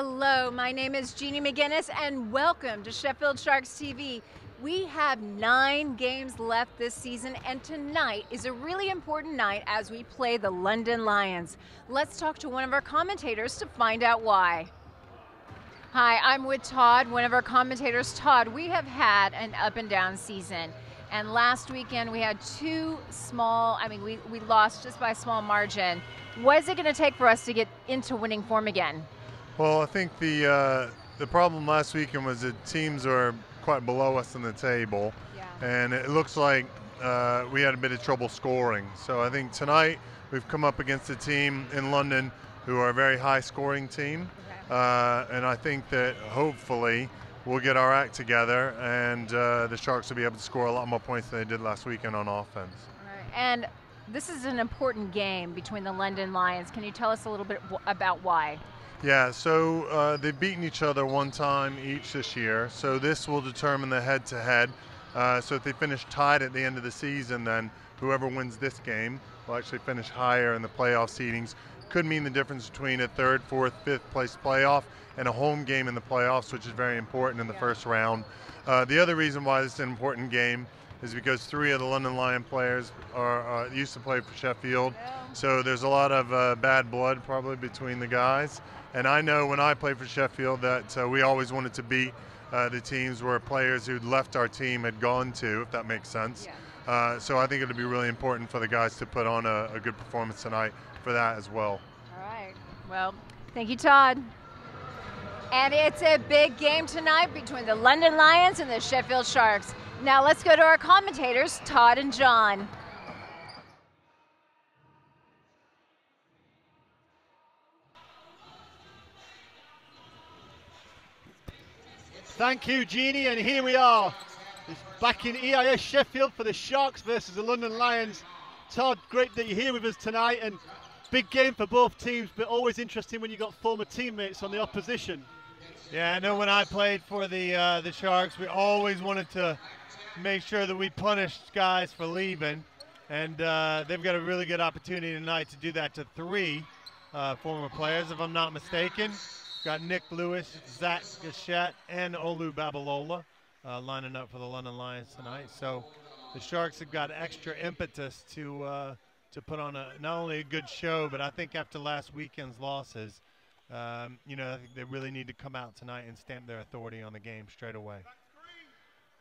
Hello, my name is Jeannie McGinnis and welcome to Sheffield Sharks TV. We have 9 games left this season and tonight is a really important night as we play the London Lions. Let's talk to one of our commentators to find out why. Hi, I'm with Todd, one of our commentators. Todd, we have had an up and down season. And last weekend we had we lost just by a small margin. What is it going to take for us to get into winning form again? Well, I think the problem last weekend was that teams are quite below us in the table, and it looks like we had a bit of trouble scoring. So I think tonight we've come up against a team in London who are a very high-scoring team, and I think that hopefully we'll get our act together and the Sharks will be able to score a lot more points than they did last weekend on offense. All right. And this is an important game between the London Lions. Can you tell us a little bit about why? Yeah, so they've beaten each other one time each this year, so this will determine the head-to-head. So if they finish tied at the end of the season, then whoever wins this game will actually finish higher in the playoff seedings. Could mean the difference between a 3rd, 4th, 5th place playoff and a home game in the playoffs, which is very important in the first round. The other reason why this is an important game is because 3 of the London Lion players used to play for Sheffield, so there's a lot of bad blood probably between the guys. And I know when I played for Sheffield that we always wanted to beat the teams where players who'd left our team had gone to, if that makes sense. Yeah. So I think it'll be really important for the guys to put on a good performance tonight for that as well. All right. Well, thank you, Todd. And it's a big game tonight between the London Lions and the Sheffield Sharks. Now let's go to our commentators, Todd and John. Thank you, Jeannie, and here we are. It's back in EIS Sheffield for the Sharks versus the London Lions. Todd, great that you're here with us tonight, and big game for both teams, but always interesting when you got former teammates on the opposition. Yeah, I know when I played for the Sharks, we always wanted to make sure that we punished guys for leaving, and they've got a really good opportunity tonight to do that to 3 former players, if I'm not mistaken. Got Nick Lewis, Zach Gachette, and Olu Babalola lining up for the London Lions tonight. So the Sharks have got extra impetus to put on not only a good show, but I think after last weekend's losses, I think they really need to come out tonight and stamp their authority on the game straight away.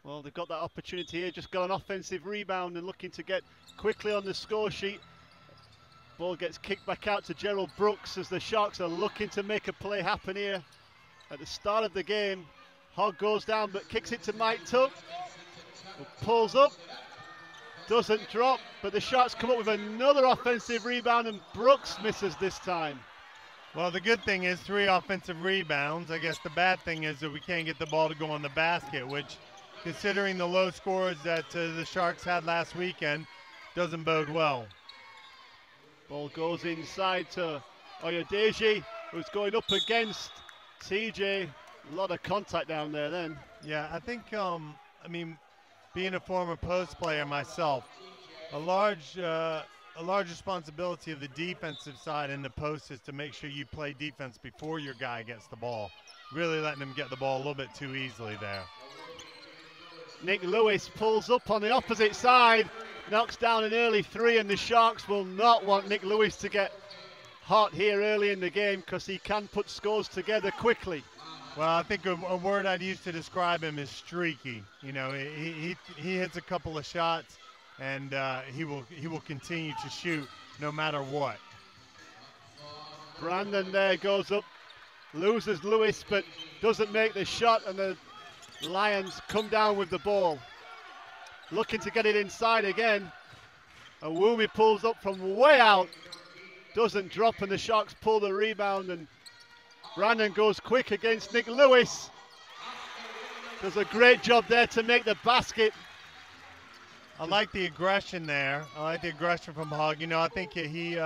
Well, they've got that opportunity here, just got an offensive rebound and looking to get quickly on the score sheet. Ball gets kicked back out to Gerald Brooks as the Sharks are looking to make a play happen here at the start of the game. Hogg goes down but kicks it to Mike Tuck. Pulls up, doesn't drop, but the Sharks come up with another offensive rebound and Brooks misses this time. Well, the good thing is 3 offensive rebounds. I guess the bad thing is that we can't get the ball to go in the basket, which, considering the low scores that the Sharks had last weekend, doesn't bode well. Ball goes inside to Oyedeji, who's going up against TJ. A lot of contact down there then. Yeah, I think, being a former post player myself, a large responsibility of the defensive side in the post is to make sure you play defense before your guy gets the ball. Really letting him get the ball a little bit too easily there. Nick Lewis pulls up on the opposite side, knocks down an early 3, and the Sharks will not want Nick Lewis to get hot here early in the game because he can put scores together quickly. Well, I think a word I'd use to describe him is streaky. You know, he hits a couple of shots and he will continue to shoot no matter what. Brandon there goes up, loses Lewis but doesn't make the shot, and the Lions come down with the ball. Looking to get it inside again. Awumi pulls up from way out. Doesn't drop, and the Sharks pull the rebound, and Brandon goes quick against Nick Lewis. Does a great job there to make the basket. I like the aggression there. I like the aggression from Hogg. You know, I think he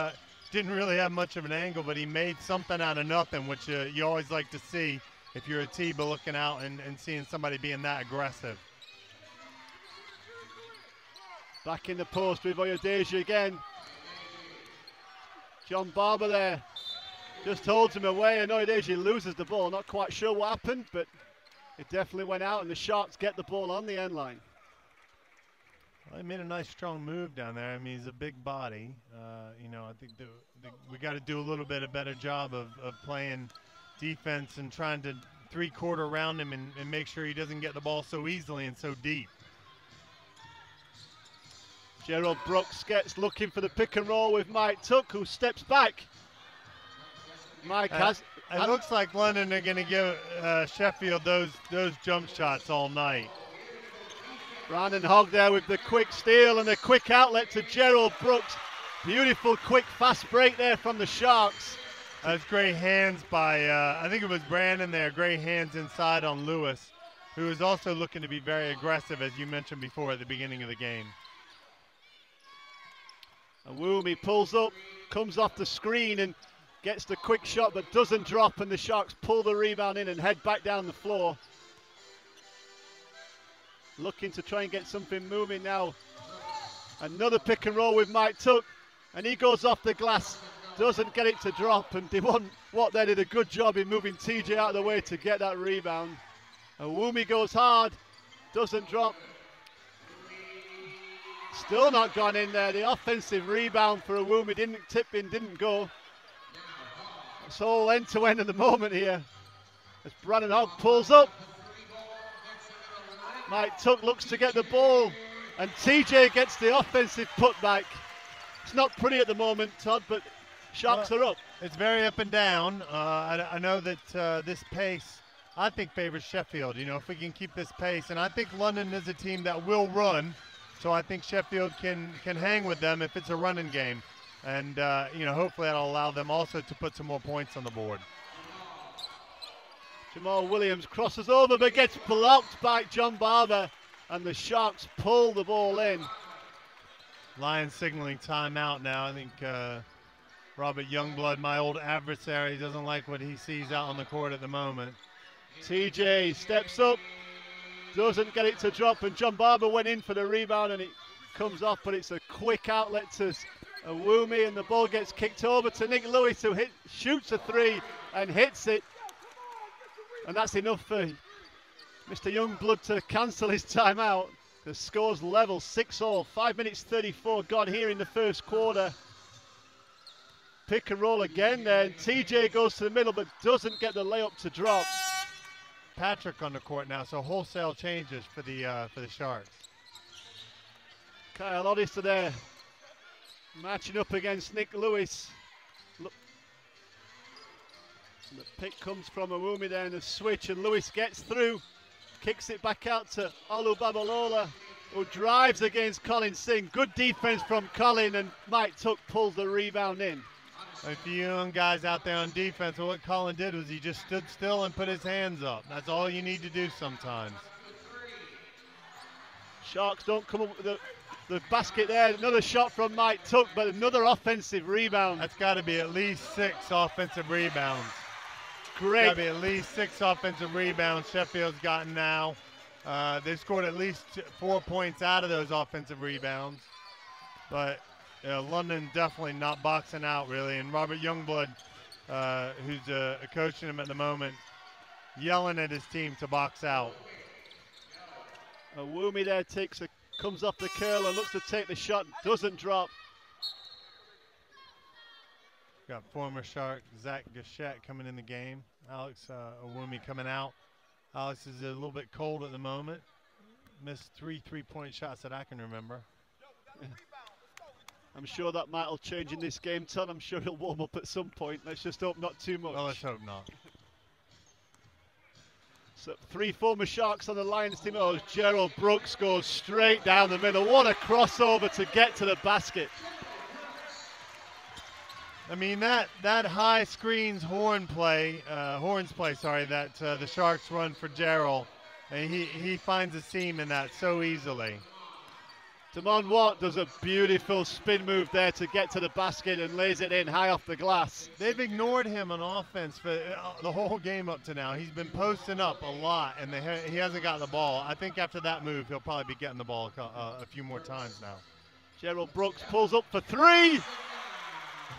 didn't really have much of an angle, but he made something out of nothing, which you always like to see if you're a T-ba looking out and seeing somebody being that aggressive. Back in the post with Oyedeji again. John Barber there. Just holds him away, and Oyedeji loses the ball. Not quite sure what happened, but it definitely went out, and the Sharks get the ball on the end line. Well, he made a nice strong move down there. I mean, he's a big body. You know, I think we got to do a little bit a better job of playing defense and trying to three-quarter around him and make sure he doesn't get the ball so easily and so deep. Gerald Brooks gets looking for the pick and roll with Mike Tuck, who steps back. Mike has. It looks like London are going to give Sheffield those jump shots all night. Brandon Hogg there with the quick steal and the quick outlet to Gerald Brooks. Beautiful, quick, fast break there from the Sharks. That's great hands by, I think it was Brandon there, great hands inside on Lewis, who is also looking to be very aggressive, as you mentioned before at the beginning of the game. Awumi pulls up, comes off the screen and gets the quick shot but doesn't drop, and the Sharks pull the rebound in and head back down the floor. Looking to try and get something moving now. Another pick and roll with Mike Tuck, and he goes off the glass, doesn't get it to drop, and Devon Watt there did a good job in moving TJ out of the way to get that rebound. Awumi goes hard, doesn't drop. Still not gone in there. The offensive rebound for Awumi didn't tip in, didn't go. It's all end to end at the moment here as Brandon Hogg pulls up. Mike Tuck looks to get the ball, and TJ gets the offensive putback. It's not pretty at the moment, Todd, but Sharks are up. It's very up and down. I know that this pace, I think, favors Sheffield. You know, if we can keep this pace, and I think London is a team that will run. So I think Sheffield can hang with them if it's a running game. And, you know, hopefully that'll allow them also to put some more points on the board. Jamal Williams crosses over but gets blocked by John Barber, and the Sharks pull the ball in. Lions signaling timeout now. I think Robert Youngblood, my old adversary, doesn't like what he sees out on the court at the moment. TJ steps up, doesn't get it to drop, and John Barber went in for the rebound and it comes off, but it's a quick outlet to Awumi, and the ball gets kicked over to Nick Lewis, who shoots a three and hits it, and that's enough for Mr. Youngblood to cancel his timeout. The score's level, 6-all, 5 minutes 34 gone here in the first quarter. Pick and roll again there, and TJ goes to the middle but doesn't get the layup to drop. Patrick on the court now, so wholesale changes for the Sharks. Kyle Oddister there, matching up against Nick Lewis. Look, the pick comes from Awumi there in the switch, and Lewis gets through, kicks it back out to Olu Babalola, who drives against Colin Singh. Good defense from Colin, and Mike Tuck pulls the rebound in. If you young guys out there on defense, what Colin did was he just stood still and put his hands up. That's all you need to do sometimes. Sharks don't come up with the basket there. Another shot from Mike Tuck, but another offensive rebound. That's got to be at least 6 offensive rebounds. Great. Got to be at least 6 offensive rebounds Sheffield's gotten now. They've scored at least 4 points out of those offensive rebounds. But London definitely not boxing out, really. And Robert Youngblood, who's coaching him at the moment, yelling at his team to box out. Awumi there comes off the curl and looks to take the shot, doesn't drop. Got former Shark Zach Gachette coming in the game. Alex Awumi coming out. Alex is a little bit cold at the moment. Missed 3 3-point shots that I can remember. I'm sure that might all change in this game, Todd. I'm sure he'll warm up at some point. Let's just hope not too much. Well, let's hope not. So 3 former Sharks on the Lions team. Oh, Gerald Brooks goes straight down the middle. What a crossover to get to the basket. I mean, that high screens horns play, that the Sharks run for Gerald, and he finds a seam in that so easily. Damon Watt does a beautiful spin move there to get to the basket and lays it in high off the glass. They've ignored him on offense for the whole game up to now. He's been posting up a lot, and he hasn't gotten the ball. I think after that move, he'll probably be getting the ball a few more times now. Gerald Brooks pulls up for 3.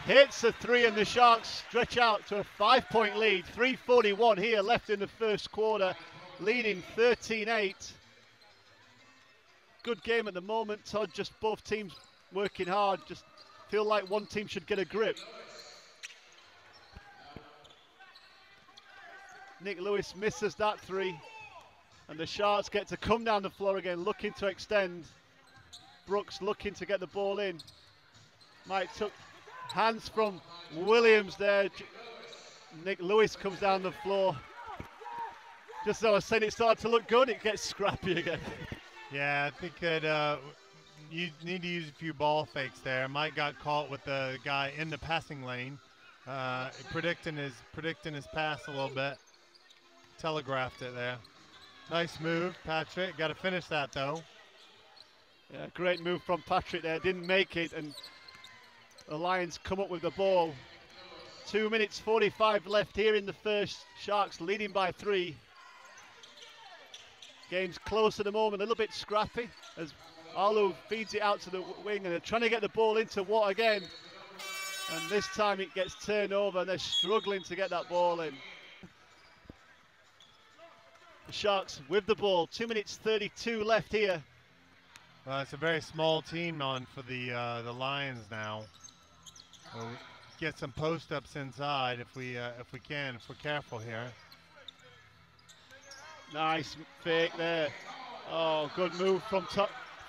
hits a three, and the Sharks stretch out to a 5-point lead. 3:41 here left in the first quarter, leading 13-8. Good game at the moment, Todd. Just both teams working hard. Just feel like one team should get a grip. Nick Lewis misses that three, and the Sharks get to come down the floor again, looking to extend. Brooks looking to get the ball in. Mike took hands from Williams there. Nick Lewis comes down the floor. Just as I was saying, it started to look good, it gets scrappy again. Yeah, I think that you need to use a few ball fakes there. Mike got caught with the guy in the passing lane, predicting his pass a little bit. Telegraphed it there. Nice move, Patrick. Got to finish that though. Yeah, great move from Patrick there. Didn't make it, and the Lions come up with the ball. 2 minutes 45 left here in the first. Sharks leading by 3. Game's close at the moment, a little bit scrappy as Arlo feeds it out to the wing, and they're trying to get the ball into Watt again. And this time it gets turned over, and they're struggling to get that ball in. The Sharks with the ball. 2 minutes 32 left here. It's a very small team on for the Lions now. We'll get some post-ups inside if we can, if we're careful here. Nice fake there. Oh, good move from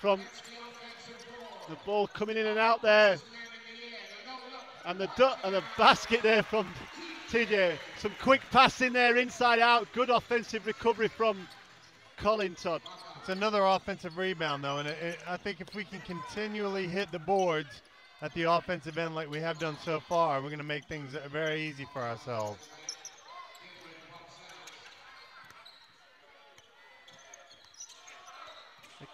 the ball coming in and out there. And the basket there from TJ. Some quick passing there, inside out. Good offensive recovery from Colin Todd. It's another offensive rebound though, and I think if we can continually hit the boards at the offensive end like we have done so far, we're going to make things very easy for ourselves.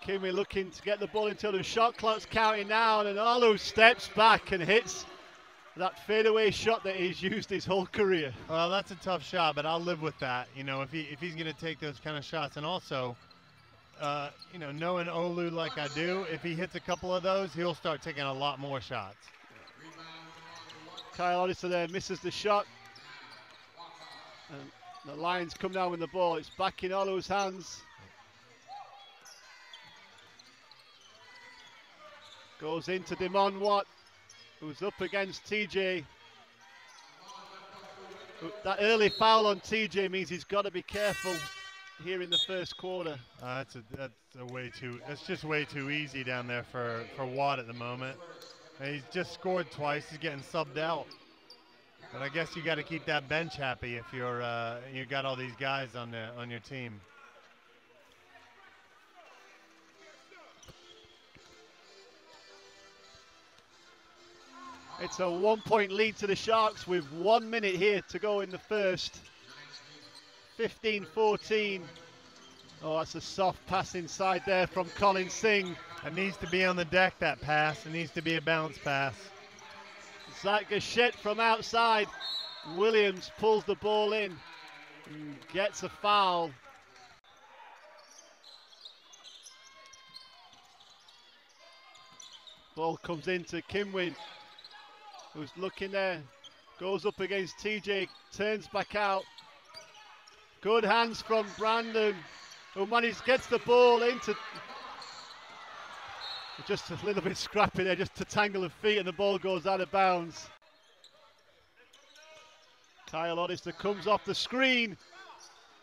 Kimmy looking to get the ball until the shot clock's counting down, and Arlo steps back and hits that fadeaway shot that he's used his whole career. Well, that's a tough shot, but I'll live with that. You know, if he's going to take those kind of shots, and also, you know, knowing Olu like I do, if he hits a couple of those, he'll start taking a lot more shots. Kyle Odessa there misses the shot, and the Lions come down with the ball. It's back in Olu's hands. Goes into Demond Watt, who's up against TJ. That early foul on TJ means he's got to be careful here in the first quarter. That's just way too easy down there for Watt at the moment. And he's just scored twice. He's getting subbed out. But I guess you got to keep that bench happy if you're you got all these guys on your team. It's a 1-point lead to the Sharks with 1 minute here to go in the first. 15-14. Oh, that's a soft pass inside there from Colin Singh. It needs to be on the deck, that pass. It needs to be a bounce pass. Zach Gachette from outside. Williams pulls the ball in and gets a foul. Ball comes into Kimwin, who's looking there, goes up against TJ, turns back out. Good hands from Brandon, who gets the ball into, just a little bit scrappy there, just to tangle of feet, and the ball goes out of bounds. Kyle Odessa comes off the screen,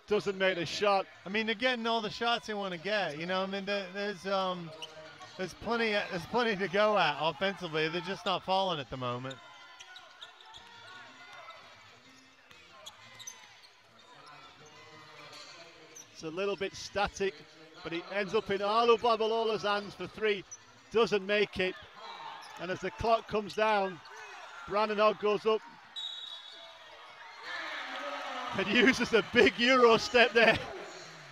doesn't make the shot. I mean, they're getting all the shots they want to get. You know, I mean, there's plenty to go at offensively. They're just not falling at the moment. It's a little bit static, but it ends up in Arlo Babalola's hands for 3. Doesn't make it. And as the clock comes down, Brandon Hogg goes up and uses a big Euro step there.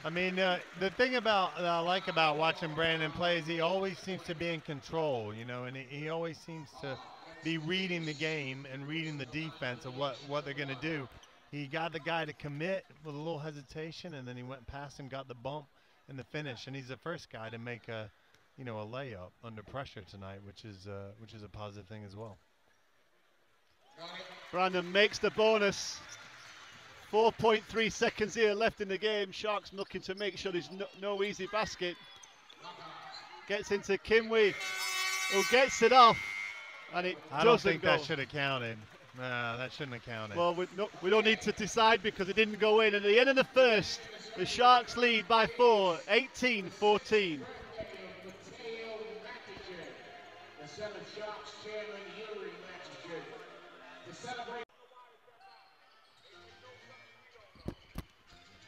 I mean, the thing that I like about watching Brandon play is he always seems to be in control, you know, and he always seems to be reading the game and reading the defense of what they're going to do. He got the guy to commit with a little hesitation, and then he went past him, got the bump and the finish, and he's the first guy to make a layup under pressure tonight, which is a positive thing as well. Brandon makes the bonus. 4.3 seconds here left in the game. Sharks looking to make sure there's no easy basket. Gets into Kimwe, who gets it off, and it doesn't go. I don't think that should have counted. No, that shouldn't have counted. Well, we don't need to decide because it didn't go in. And at the end of the first, the Sharks lead by 4, 18-14.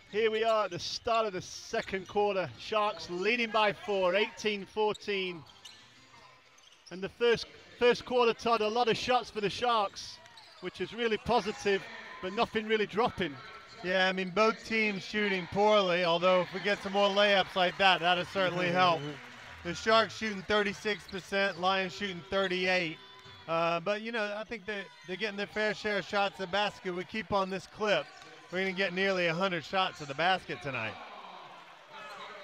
Here we are at the start of the second quarter. Sharks leading by 4, 18-14. And the first quarter, Todd, a lot of shots for the Sharks, which is really positive, but nothing really dropping. Yeah, I mean, both teams shooting poorly, although if we get some more layups like that, that'll certainly help. The Sharks shooting 36%, Lions shooting 38%. But, you know, I think they're getting their fair share of shots at the basket. We keep on this clip, we're going to get nearly 100 shots at the basket tonight.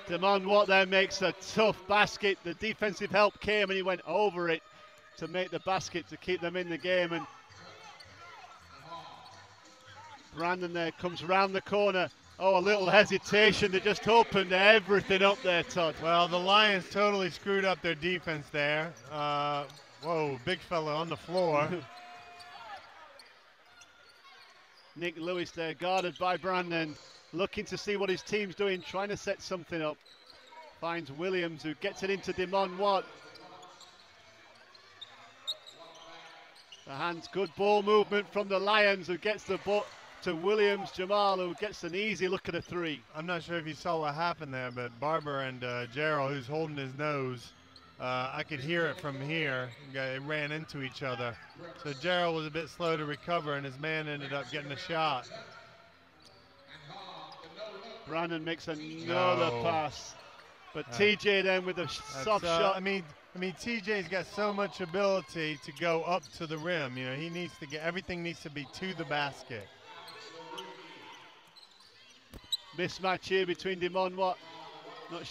Damon Watt there makes a tough basket. The defensive help came and he went over it to make the basket to keep them in the game. And Brandon there comes round the corner. Oh, a little hesitation. They just opened everything up there, Todd. Well, the Lions totally screwed up their defense there. Whoa, big fella on the floor. Nick Lewis there, guarded by Brandon, looking to see what his team's doing, trying to set something up. Finds Williams, who gets it into Damon Watt. The hands, good ball movement from the Lions, who gets the ball to Williams. Jamal, who gets an easy look at a three. I'm not sure if you saw what happened there, but Barber and Gerald, who's holding his nose, I could hear it from here. They ran into each other. So Gerald was a bit slow to recover, and his man ended up getting a shot. Brandon makes another pass. But TJ then with a soft shot. I mean, TJ's got so much ability to go up to the rim. You know, he needs to get, everything needs to be to the basket. Mismatch here between Damon Watt. Not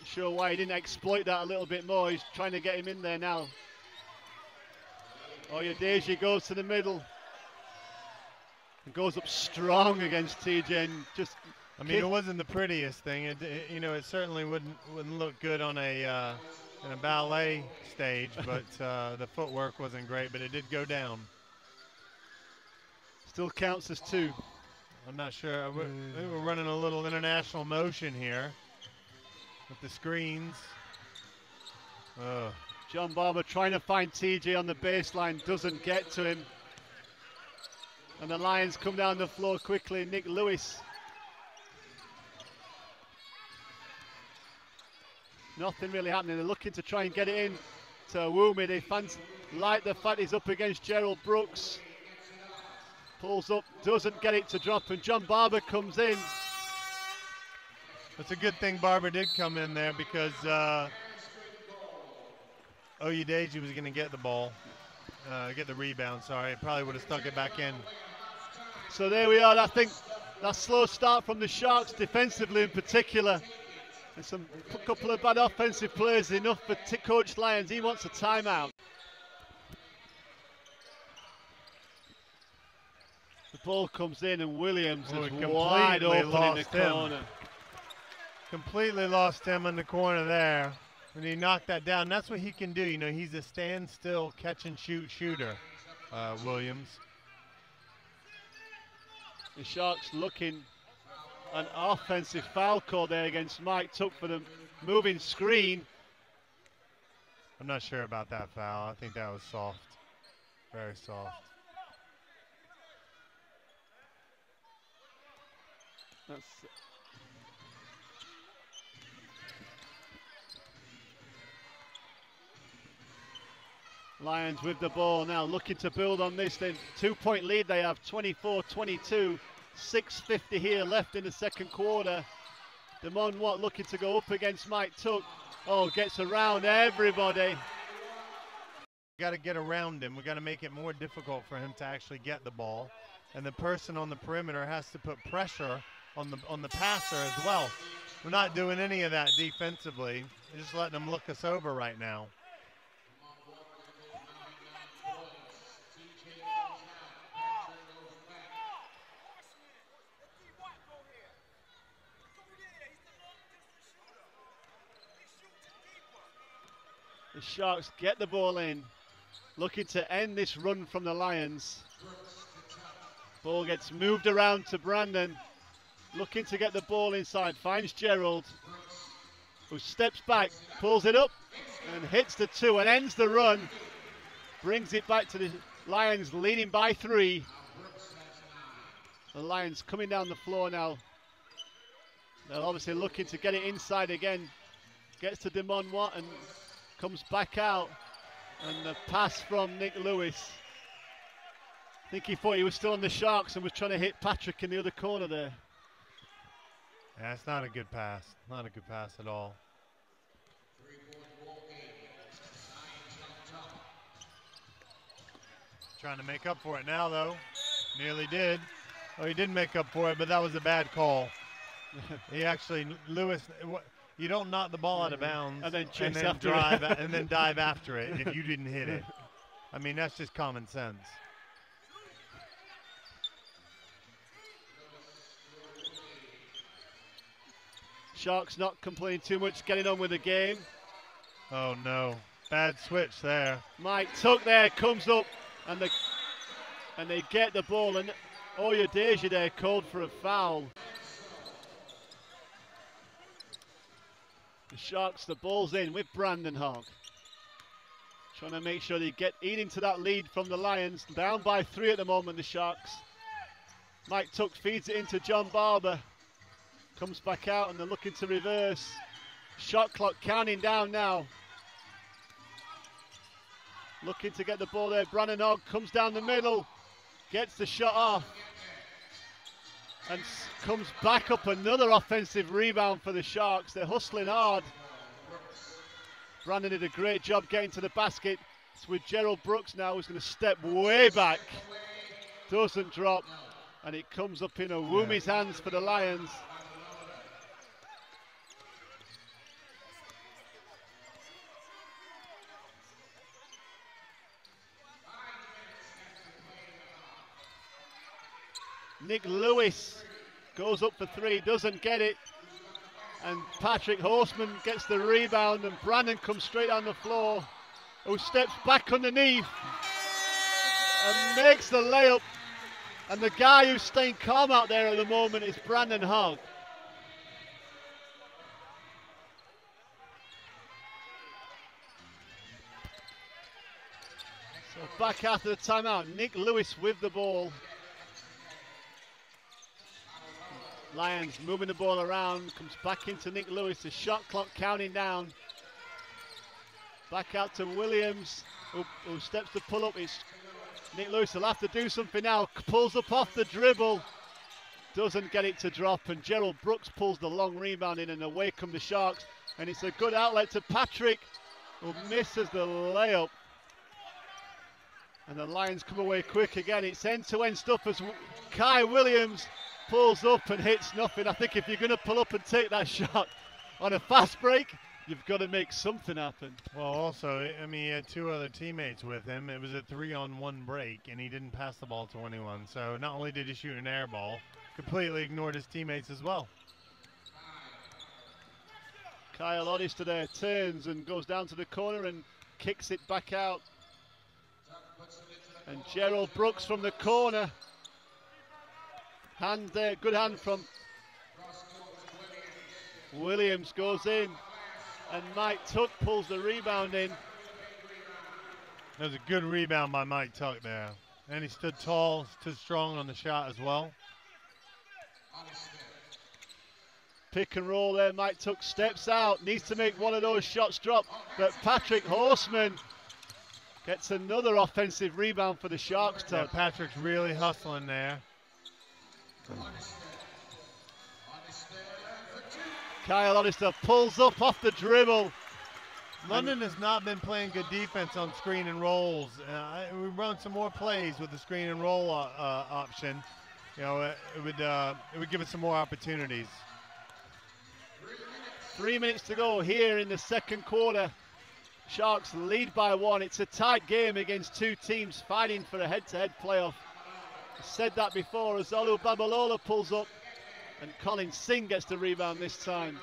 sure why he didn't exploit that a little bit more. He's trying to get him in there now. Oyedeji goes to the middle. And goes up strong against TJ and just. I mean, it wasn't the prettiest thing. It certainly wouldn't look good on a in a ballet stage, but the footwork wasn't great. But it did go down. Still counts as 2. I'm not sure. We're running a little international motion here with the screens. John Barber trying to find TJ on the baseline, doesn't get to him. And the Lions come down the floor quickly. Nick Lewis. Nothing really happening. They're looking to try and get it in to Wumi. They like the fact he's up against Gerald Brooks. Pulls up, doesn't get it to drop, and John Barber comes in. It's a good thing Barber did come in there because Oyedeji was going to get the ball, get the rebound, sorry. Probably would have stuck it back in. So there we are. I think that slow start from the Sharks, defensively in particular. And a couple of bad offensive plays, enough for Coach Lyons. He wants a timeout. The ball comes in and Williams is wide open in the corner. Completely lost him in the corner there. When he knocked that down, that's what he can do. You know, he's a standstill catch and shoot shooter, Williams. The Sharks looking an offensive foul call there against Mike Tuck for the moving screen. I'm not sure about that foul. I think that was soft, very soft. Lions with the ball now, looking to build on this. Then 2-point lead they have, 24-22. 6:50 here left in the second quarter. Damon Watt looking to go up against Mike Tuck. Oh, gets around everybody. Got to get around him. We got to make it more difficult for him to actually get the ball, and the person on the perimeter has to put pressure on the passer as well. We're not doing any of that defensively. We're just letting them look us over right now. The Sharks get the ball in, looking to end this run from the Lions. Ball gets moved around to Brandon, looking to get the ball inside, finds Gerald, who steps back, pulls it up, and hits the 2 and ends the run. Brings it back to the Lions, leading by 3. The Lions coming down the floor now. They're obviously looking to get it inside again. Gets to Damon Watt and comes back out. And the pass from Nick Lewis. I think he thought he was still on the Sharks and was trying to hit Patrick in the other corner there. Yeah, it's not a good pass. Not a good pass at all. Trying to make up for it now, though. Nearly did. Oh, he didn't make up for it, but that was a bad call. He actually, Lewis, you don't knock the ball out of bounds and then and then dive after it if you didn't hit it. I mean, that's just common sense. Sharks not complaining too much, getting on with the game. Oh no, bad switch there. Mike Tuck there comes up, and they get the ball, and Oyedeji there called for a foul. The Sharks, the ball's in with Brandon Hogg. Trying to make sure they eat into that lead from the Lions. Down by 3 at the moment, the Sharks. Mike Tuck feeds it into John Barber. Comes back out and they're looking to reverse. Shot clock counting down now. Looking to get the ball there. Brandon Hogg comes down the middle. Gets the shot off. And comes back up, another offensive rebound for the Sharks. They're hustling hard. Brandon did a great job getting to the basket. It's with Gerald Brooks now, who's going to step way back. Doesn't drop. And it comes up in Awumi's hands for the Lions. Nick Lewis goes up for 3, doesn't get it. And Patrick Horseman gets the rebound, and Brandon comes straight on the floor, who steps back underneath and makes the layup. And the guy who's staying calm out there at the moment is Brandon Hogg. So back after the timeout, Nick Lewis with the ball. Lions moving the ball around, comes back into Nick Lewis, the shot clock counting down. Back out to Williams, who steps to pull up. It's Nick Lewis will have to do something now, pulls up off the dribble, doesn't get it to drop, and Gerald Brooks pulls the long rebound in, and away come the Sharks. And it's a good outlet to Patrick, who misses the layup. And the Lions come away quick again. It's end-to-end stuff as Kai Williams pulls up and hits nothing. I think if you're going to pull up and take that shot on a fast break, you've got to make something happen. Well, also, I mean, he had 2 other teammates with him. It was a 3-on-1 break, and he didn't pass the ball to anyone. So not only did he shoot an air ball, completely ignored his teammates as well. Kyle Oddister there turns and goes down to the corner and kicks it back out. And Gerald Brooks from the corner. Hand there, good hand from Williams, goes in, and Mike Tuck pulls the rebound in. That was a good rebound by Mike Tuck there. And he stood tall, stood strong on the shot as well. Pick and roll there, Mike Tuck steps out, needs to make one of those shots drop, but Patrick Horseman gets another offensive rebound for the Sharks. Yeah, Patrick's really hustling there. Kyle Oddister pulls up off the dribble. London has not been playing good defense on screen and rolls. We run some more plays with the screen and roll option. You know, it would give us some more opportunities. 3 minutes to go here in the second quarter. Sharks lead by 1. It's a tight game against 2 teams fighting for a head-to-head playoff. I said that before as Olu Babalola pulls up and Colin Singh gets the rebound this time.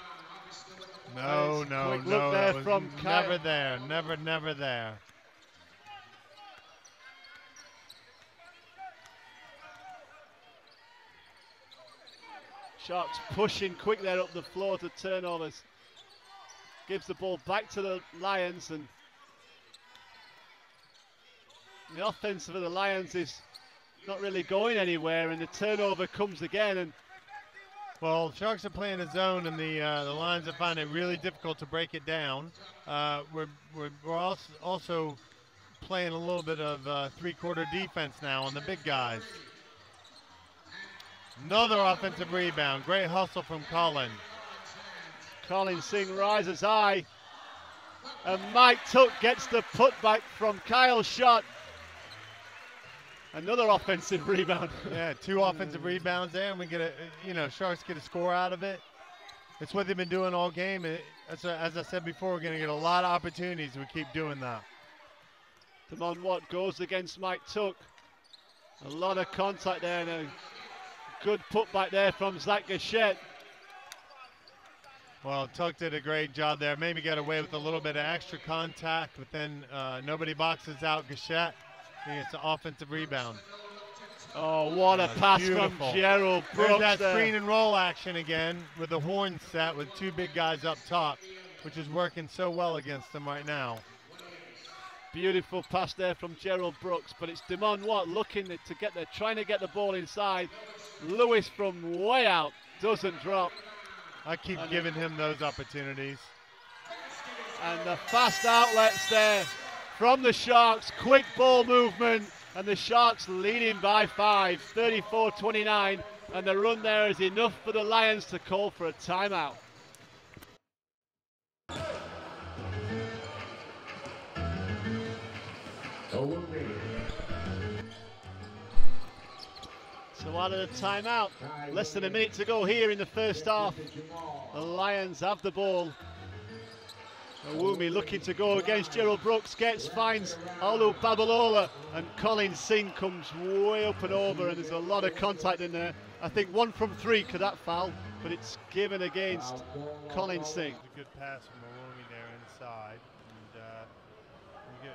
No, no, quick no. look there That was from Kyle. never there. Never there. Sharks pushing quick there up the floor to turnovers. Gives the ball back to the Lions, and the offense for the Lions is not really going anywhere, and the turnover comes again. And Well, Sharks are playing a zone, and the Lions are finding it really difficult to break it down. We're also playing a little bit of three-quarter defense now on the big guys. Another offensive rebound. Great hustle from Colin. Colin Singh rises high, and Mike Tuck gets the putback from Kyle's shot. Another offensive rebound. Yeah, 2 offensive rebounds there, and we get Sharks get a score out of it. It's what they've been doing all game. As I said before, we're going to get a lot of opportunities. We keep doing that. Damon Watt goes against Mike Tuck. A lot of contact there, and a good putback there from Zach Gachette. Well, Tuck did a great job there. Maybe got away with a little bit of extra contact, but then nobody boxes out Gachette. He gets an offensive rebound. Oh, what a pass beautiful. from Gerald Brooks. There's that there. screen and roll action again with the horn set with 2 big guys up top, which is working so well against them right now. Beautiful pass there from Gerald Brooks, but it's Damon Watt looking to get there, trying to get the ball inside. Lewis from way out doesn't drop. I keep giving him those opportunities. And the fast outlets there from the Sharks. Quick ball movement, and the Sharks leading by 5, 34-29. And the run there is enough for the Lions to call for a timeout. So out of the timeout, less than a minute to go here in the first half. The Lions have the ball. Awumi looking to go against Gerald Brooks, finds Alu Babalola, and Colin Singh comes way up and over, and there's a lot of contact in there. I think 1 from 3 could that foul, but it's given against Colin Singh. A good pass from Awumi there inside, and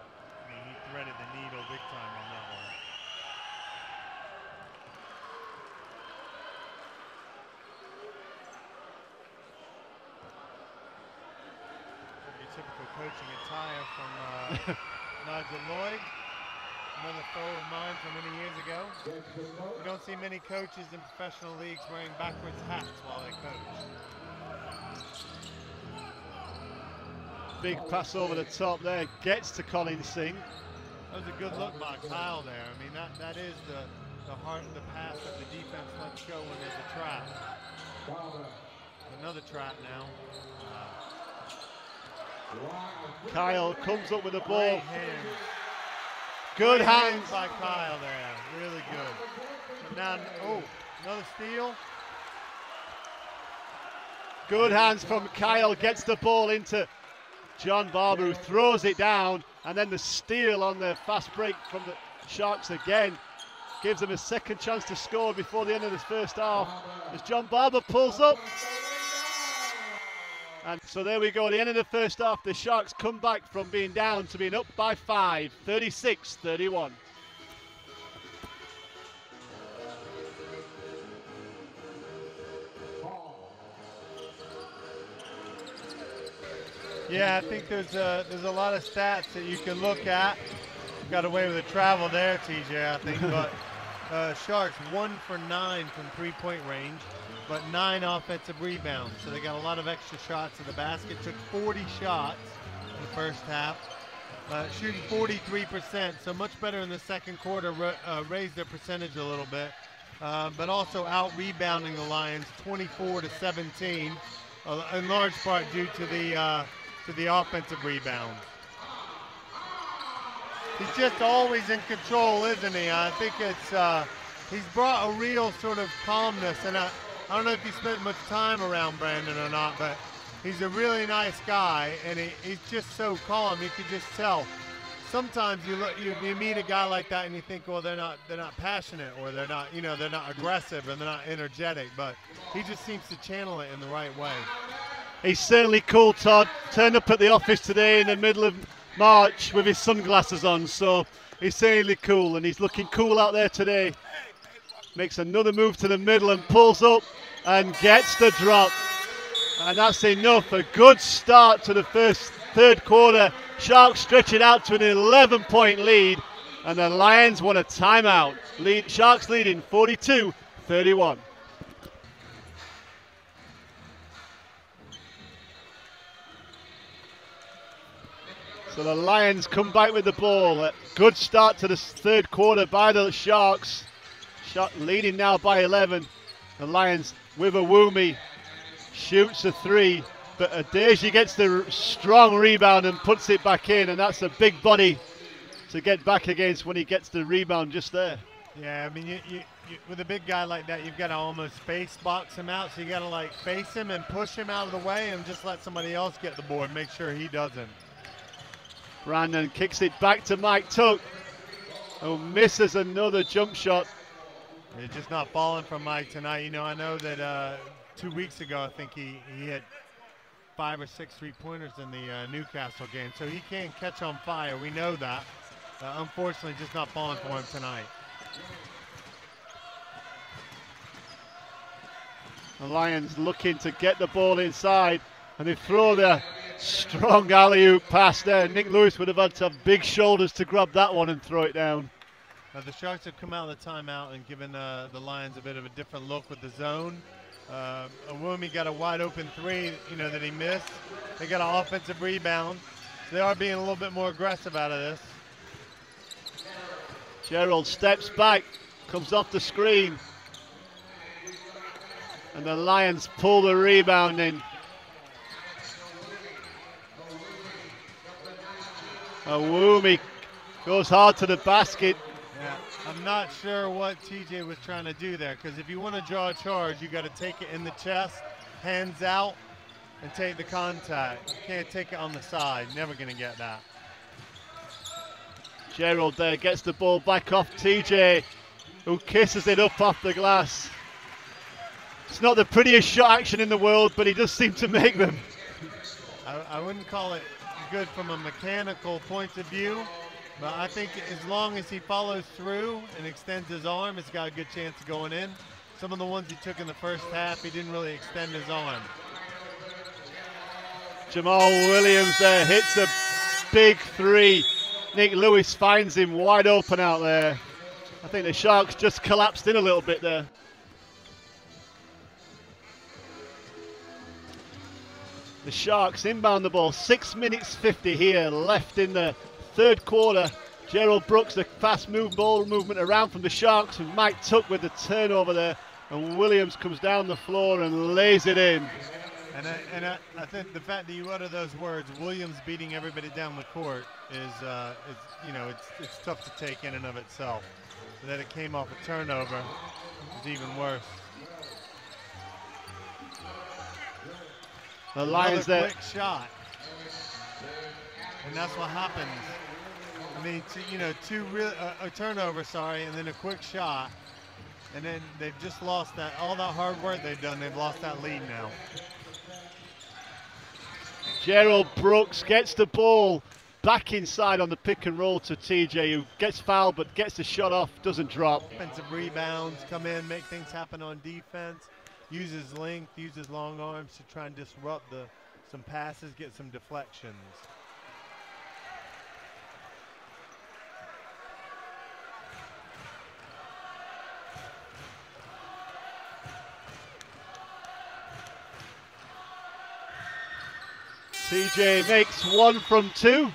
he threaded the needle big time on that one. Typical coaching attire from Nigel Lloyd, another foe of mine from many years ago. We don't see many coaches in professional leagues wearing backwards hats while they coach. Big pass over the top there, gets to Colin Singh. That was a good look by Kyle there. I mean, that is the heart of the pass that the defense lets go when there's a trap. Another trap now. Kyle comes up with the ball. Good Good hands. by Kyle there. Really good. Now, another steal. Good hands from Kyle, gets the ball into John Barber, who throws it down, and then the steal on the fast break from the Sharks again gives them a second chance to score before the end of this first half as John Barber pulls up. And so there we go, the end of the first half. The Sharks come back from being down to being up by 5, 36-31. Yeah, I think there's a lot of stats that you can look at. Got away with the travel there, TJ, I think, but Sharks 1 for 9 from 3-point range, but 9 offensive rebounds. So they got a lot of extra shots to the basket. Took 40 shots in the first half, shooting 43%, so much better in the second quarter, raised their percentage a little bit, but also out-rebounding the Lions 24-17, in large part due to the offensive rebound. He's just always in control, isn't he? I think it's he's brought a real sort of calmness, and I don't know if he spent much time around Brandon or not, but he's a really nice guy, and he's just so calm. You can just tell. Sometimes you meet a guy like that and you think, well, they're not passionate, or they're not aggressive, and they're not energetic, but he just seems to channel it in the right way. He's certainly cool, Todd. Turned up at the office today in the middle of March with his sunglasses on, so he's certainly cool, and he's looking cool out there today. Makes another move to the middle and pulls up and gets the drop. And that's enough. A good start to the third quarter. Sharks stretch it out to an 11-point lead, and the Lions want a timeout. Sharks leading 42-31. So the Lions come back with the ball. A good start to the third quarter by the Sharks. Leading now by 11. The Lions with Awumi. Shoots a three, but Adeji gets the strong rebound and puts it back in, and that's a big body to get back against when he gets the rebound just there. Yeah, I mean, you with a big guy like that, you've got to almost face box him out, so you got to like face him and push him out of the way and just let somebody else get the board, make sure he doesn't. Brandon kicks it back to Mike Tuck, who misses another jump shot. It's just not falling from Mike tonight. You know, I know that 2 weeks ago, I think he had 5 or 6 3-pointers in the Newcastle game, so he can catch on fire. We know that. Unfortunately, just not falling for him tonight. The Lions looking to get the ball inside, and they throw their strong alley-oop pass there. Nick Lewis would have had to have big shoulders to grab that one and throw it down. The Sharks have come out of the timeout and given the Lions a bit of a different look with the zone. Awumi got a wide open three, you know, that he missed. They got an offensive rebound. So they are being a little bit more aggressive out of this. Gerald steps back, comes off the screen, and the Lions pull the rebound in. Awumi goes hard to the basket. Yeah, I'm not sure what TJ was trying to do there, because if you want to draw a charge, you got to take it in the chest, hands out, and take the contact. You can't take it on the side. Never going to get that. Gerald there gets the ball back off TJ, who kisses it up off the glass. It's not the prettiest shot action in the world, but he does seem to make them. I wouldn't call it good from a mechanical point of view, but I think as long as he follows through and extends his arm, it's got a good chance of going in. Some of the ones he took in the first half, he didn't really extend his arm. Jamal Williams there hits a big three. Nick Lewis finds him wide open out there. I think the Sharks just collapsed in a little bit there. The Sharks inbound the ball. 6 minutes 50 here left in the third quarter. Gerald Brooks, the fast ball movement around from the Sharks, and Mike Tuck with the turnover there. And Williams comes down the floor and lays it in. And I think the fact that you utter those words, Williams beating everybody down the court, is you know, it's tough to take in and of itself. So that it came off a turnover is even worse. The Lions there. Quick shot, and that's what happens. I mean, a turnover, sorry, and then a quick shot, and then they've just lost that. All that hard work they've done, they've lost that lead now. Gerald Brooks gets the ball back inside on the pick and roll to TJ, who gets fouled but gets the shot off, doesn't drop. Offensive rebounds, come in, make things happen on defense, uses length, uses long arms to try and disrupt some passes, get some deflections. TJ makes 1 from 2,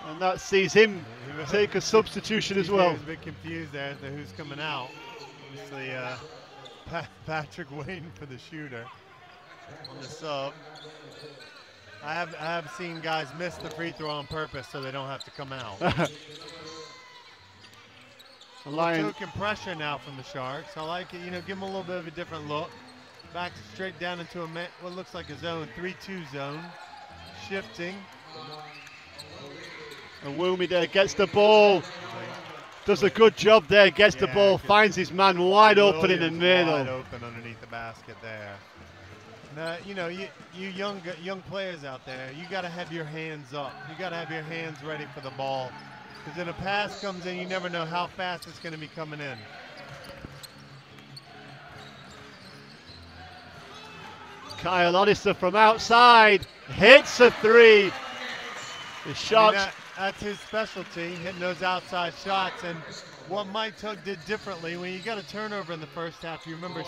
and that sees him take a substitution as well. He was a bit confused there as to who's coming out. Obviously, Patrick waiting for the shooter on the sub. I have seen guys miss the free throw on purpose so they don't have to come out. The Lions Token pressure now from the Sharks. I like it. You know, give them a little bit of a different look. Back straight down into what looks like a zone, 3-2 zone. Shifting. and Woomy there gets the ball. Does a good job there, gets the ball, finds his man wide open in the middle. Wide open underneath the basket there. You young players out there, you got to have your hands up. You got to have your hands ready for the ball. Because when a pass comes in, you never know how fast it's going to be coming in. Kyle Oddister from outside hits a three. The Sharks. That's his specialty, hitting those outside shots. And what Mike Tugg did differently, when you got a turnover in the first half, you remember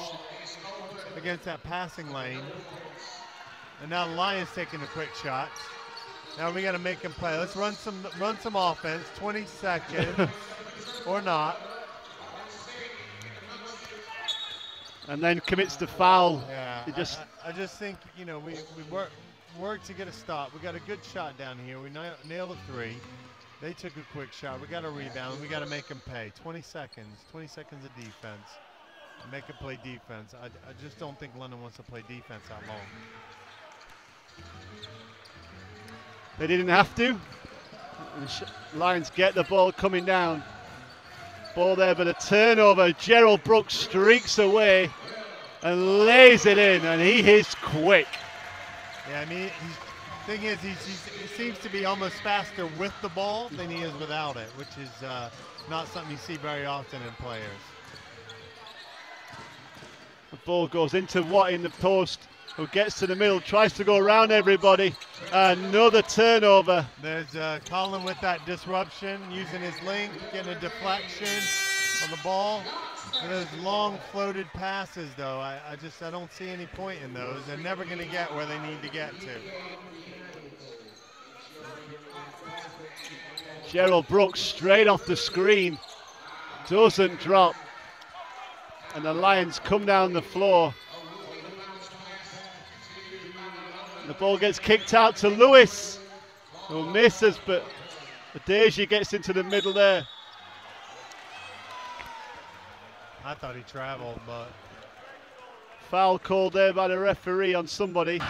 against that passing lane. And now the Lions taking the quick shots. Now we got to make him play. Let's run some offense. 20 seconds or not. And then commits the foul. Yeah, I just think we work to get a stop. We got a good shot down here. We nailed a three. They took a quick shot. We got a rebound. We got to make them pay. 20 seconds. 20 seconds of defense. Make them play defense. I just don't think London wants to play defense that long. They didn't have to. Lions get the ball coming down. Ball there, but a turnover. Gerald Brooks streaks away and lays it in, and he is quick. Yeah, I mean, the thing is, he seems to be almost faster with the ball than he is without it, which is not something you see very often in players. The ball goes into Watt in the post, who gets to the middle, tries to go around everybody. Another turnover. There's Colin with that disruption, using his length, getting a deflection on the ball. And those long floated passes, though, I don't see any point in those. They're never going to get where they need to get to. Gerald Brooks straight off the screen. Doesn't drop. And the Lions come down the floor. The ball gets kicked out to Lewis, who misses, but Deji gets into the middle there. I thought he traveled, but... Foul called there by the referee on somebody.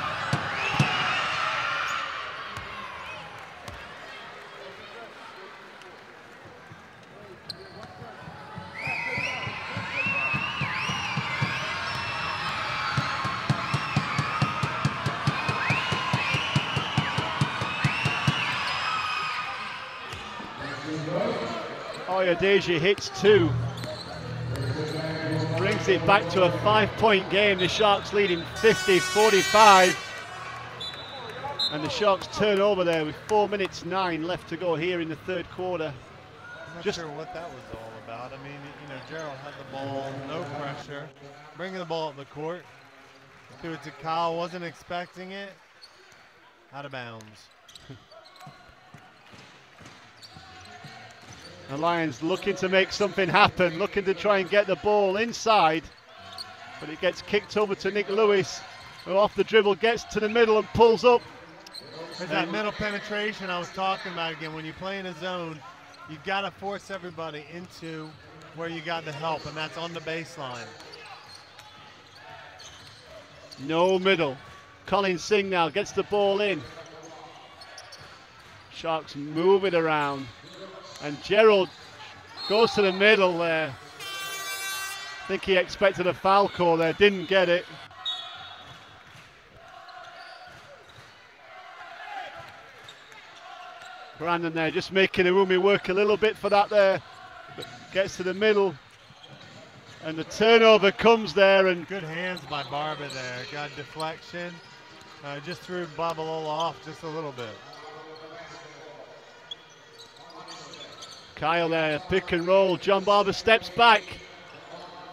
Deji hits two. Brings it back to a 5-point game. The Sharks leading 50-45. And the Sharks turn over there with 4 minutes 9 left to go here in the third quarter. I'm not sure what that was all about. I mean, Gerald had the ball, no pressure, bringing the ball up the court. Threw it to Kyle, wasn't expecting it. Out of bounds. The Lions looking to make something happen, looking to try and get the ball inside. But it gets kicked over to Nick Lewis, who off the dribble gets to the middle and pulls up. There's that middle penetration I was talking about again. When you play in a zone, you've got to force everybody into where you got the help, and that's on the baseline. No middle. Colin Singh now gets the ball in. Sharks move it around. And Gerald goes to the middle there. I think he expected a foul call there, didn't get it. Brandon there just making Arumi work a little bit for that there. But gets to the middle. And the turnover comes there. And good hands by Barber there. Got deflection. Just threw Babalola off just a little bit. Kyle there, pick and roll. John Barber steps back.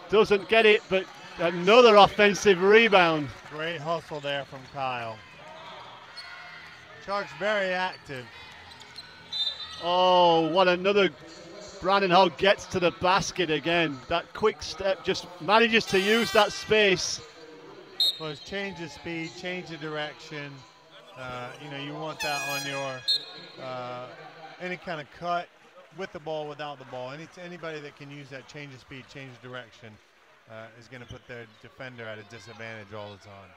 Doesn't get it, but another offensive rebound. Great hustle there from Kyle. Sharks very active. Oh, what another. Brandon Hogg gets to the basket again. That quick step, just manages to use that space. Well, it's change of speed, change of direction. You want that on your any kind of cut. With the ball, without the ball. Anybody that can use that change of speed, change of direction is going to put their defender at a disadvantage all the time.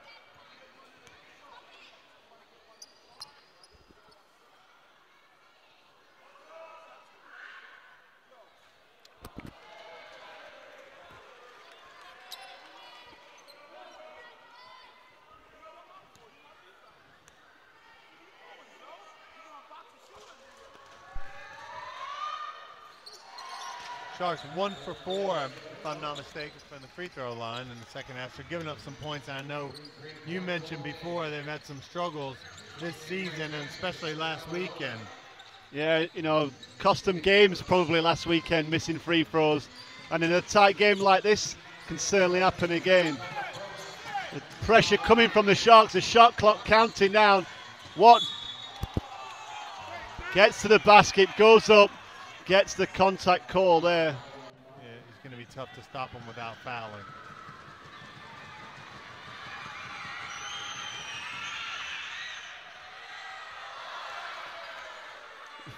Sharks 1 for 4, if I'm not mistaken, from the free throw line in the second half. So giving up some points. I know you mentioned before they've had some struggles this season, and especially last weekend. Yeah, you know, cost them games probably last weekend, missing free throws. And in a tight game like this, can certainly happen again. The pressure coming from the Sharks, the shot clock counting down. Watt gets to the basket, goes up, gets the contact call there. Yeah, it's going to be tough to stop him without fouling.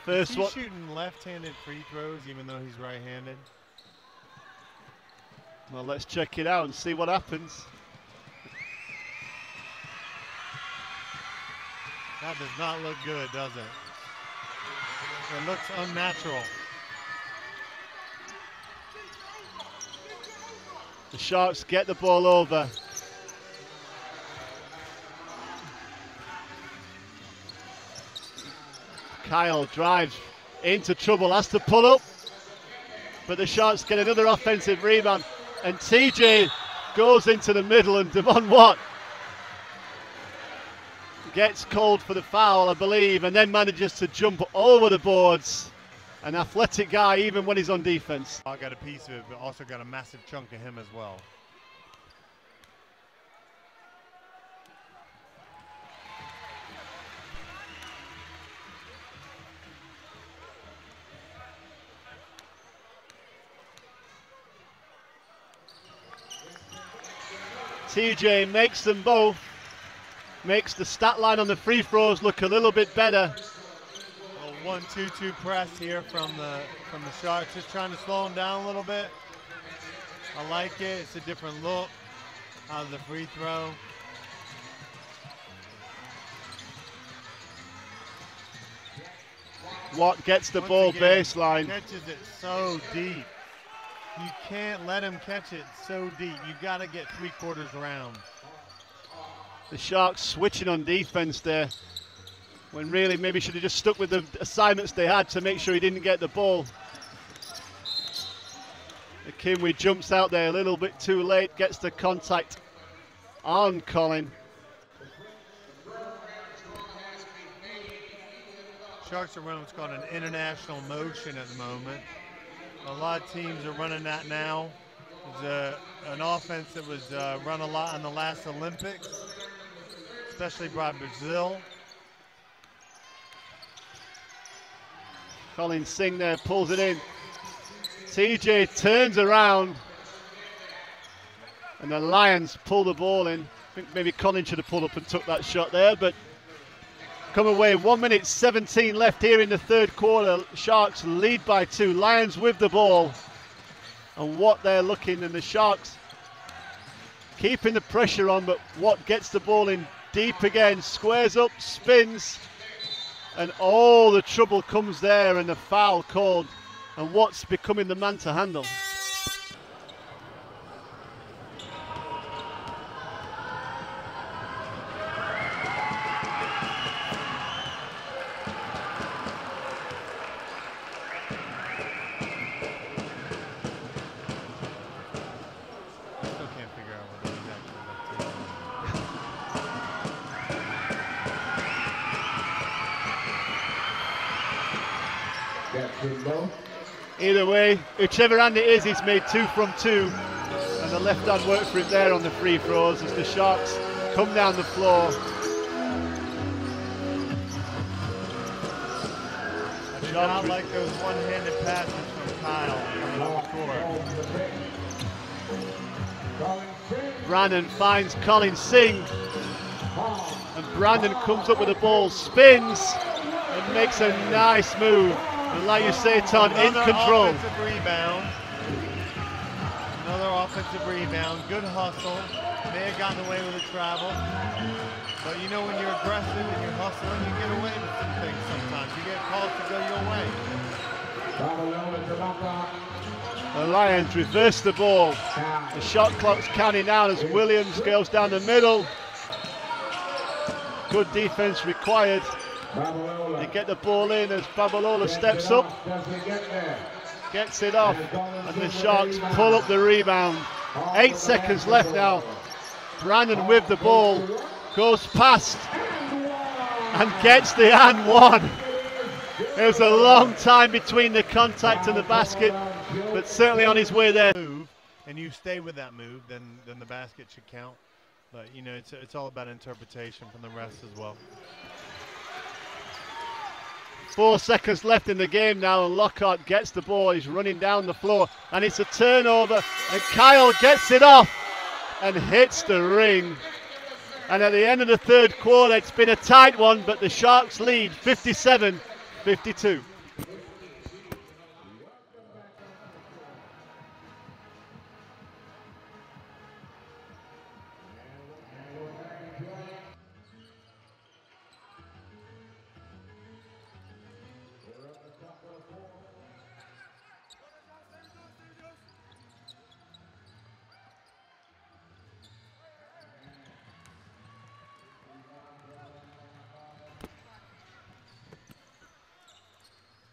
First one. He's shooting left-handed free throws even though he's right-handed. Well, let's check it out and see what happens. That does not look good, does it? It looks unnatural. The Sharks get the ball over. Kyle drives into trouble, has to pull up, but the Sharks get another offensive rebound, and TJ goes into the middle, and Devon Watt gets called for the foul, I believe, and then manages to jump over the boards. An athletic guy even when he's on defense. I got a piece of it, but also got a massive chunk of him as well. TJ makes them both, makes the stat line on the free throws look a little bit better. A 1-2-2 press here from the Sharks, just trying to slow them down a little bit. I like it. It's a different look out of the free throw. Watt gets the Once ball again, baseline. Catches it so deep. You can't let him catch it so deep. You got to get 3/4 around. The Sharks switching on defense there, when really maybe should have just stuck with the assignments they had to make sure he didn't get the ball. Akinwe jumps out there a little bit too late, gets the contact on Colin. Sharks are running what's called an international motion at the moment. A lot of teams are running that now. It's an offense that was run a lot in the last Olympics, especially by Brazil. Colin Singh there pulls it in. TJ turns around, and the Lions pull the ball in. I think maybe Colin should have pulled up and took that shot there, but come away. 1 minute 17 left here in the third quarter. Sharks lead by 2. Lions with the ball. And what they're looking, and the Sharks keeping the pressure on, but Watt gets the ball in deep again, squares up, spins, and all the trouble comes there, and the foul called, and Watt's becoming the man to handle. Either way, whichever hand it is, he's made 2 from 2. And the left hand worked for him there on the free throws as the Sharks come down the floor. I do not like those one-handed passes from Kyle coming up the court. Brandon finds Colin Singh. And Brandon comes up with the ball, spins, and makes a nice move. And like you say, Todd, in control. Offensive rebound. Another offensive rebound. Good hustle. May have gotten away with the travel. But you know, when you're aggressive and you're hustling, you get away with some things sometimes. You get calls to go your way. The Lions reverse the ball. The shot clock's counting down as Williams goes down the middle. Good defense required. They get the ball in as Babalola steps up. gets it off, and the Sharks pull up the rebound. 8 seconds left now. Brandon with the ball, goes past, and gets the and one. It was a long time between the contact and the basket, but certainly on his way there. And you stay with that move, then the basket should count. But you know, it's all about interpretation from the rest as well. 4 seconds left in the game now, and Lockhart gets the ball. He's running down the floor, and it's a turnover, and Kyle gets it off and hits the ring. And at the end of the third quarter, it's been a tight one, but the Sharks lead 57-52.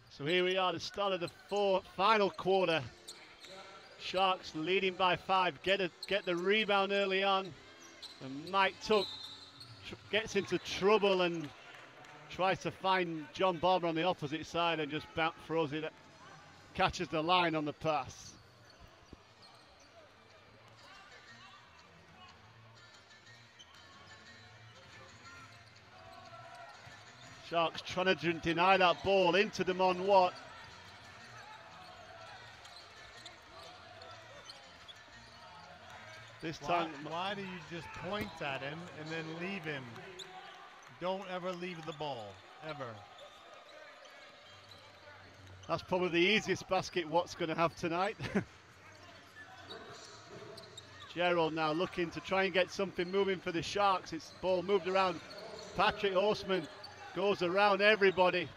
So here we are, the start of the final quarter. Sharks leading by 5, get the rebound early on, and Mike Tuck gets into trouble and tries to find John Barber on the opposite side and just throws it, catches the line on the pass. Sharks trying to deny that ball into Damon Watt. This time, why do you just point at him and then leave him? Don't ever leave the ball, ever. That's probably the easiest basket Watt's going to have tonight. Gerald now looking to try and get something moving for the Sharks. It's ball moved around. Patrick Horseman goes around everybody.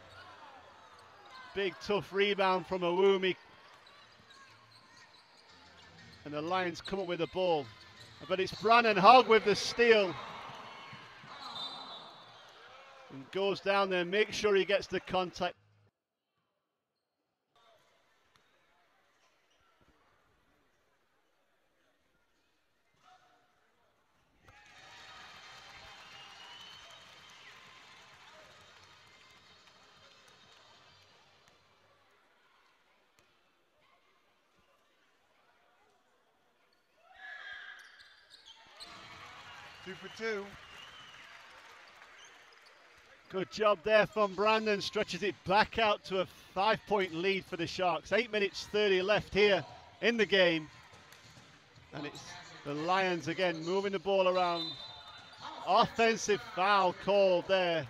Big tough rebound from Awumi. And the Lions come up with the ball. But it's Brannon Hogg with the steal. And goes down there, makes sure he gets the contact. Two for two. Good job there from Brandon, stretches it back out to a 5-point lead for the Sharks. 8 minutes 30 left here in the game. And it's the Lions again moving the ball around. Offensive foul called there.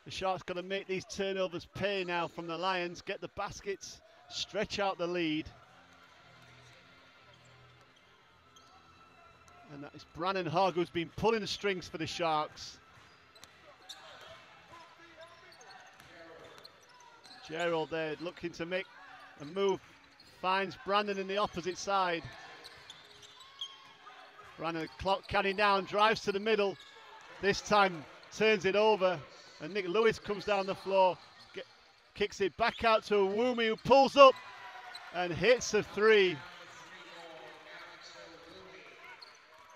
The Sharks got to make these turnovers pay now from the Lions, get the baskets, stretch out the lead. And that is Brannon Hogg, who's been pulling the strings for the Sharks. Gerald there looking to make a move, finds Brandon in the opposite side. Brandon, clock counting down, drives to the middle. This time turns it over. And Nick Lewis comes down the floor, kicks it back out to Awumi, who pulls up and hits a three.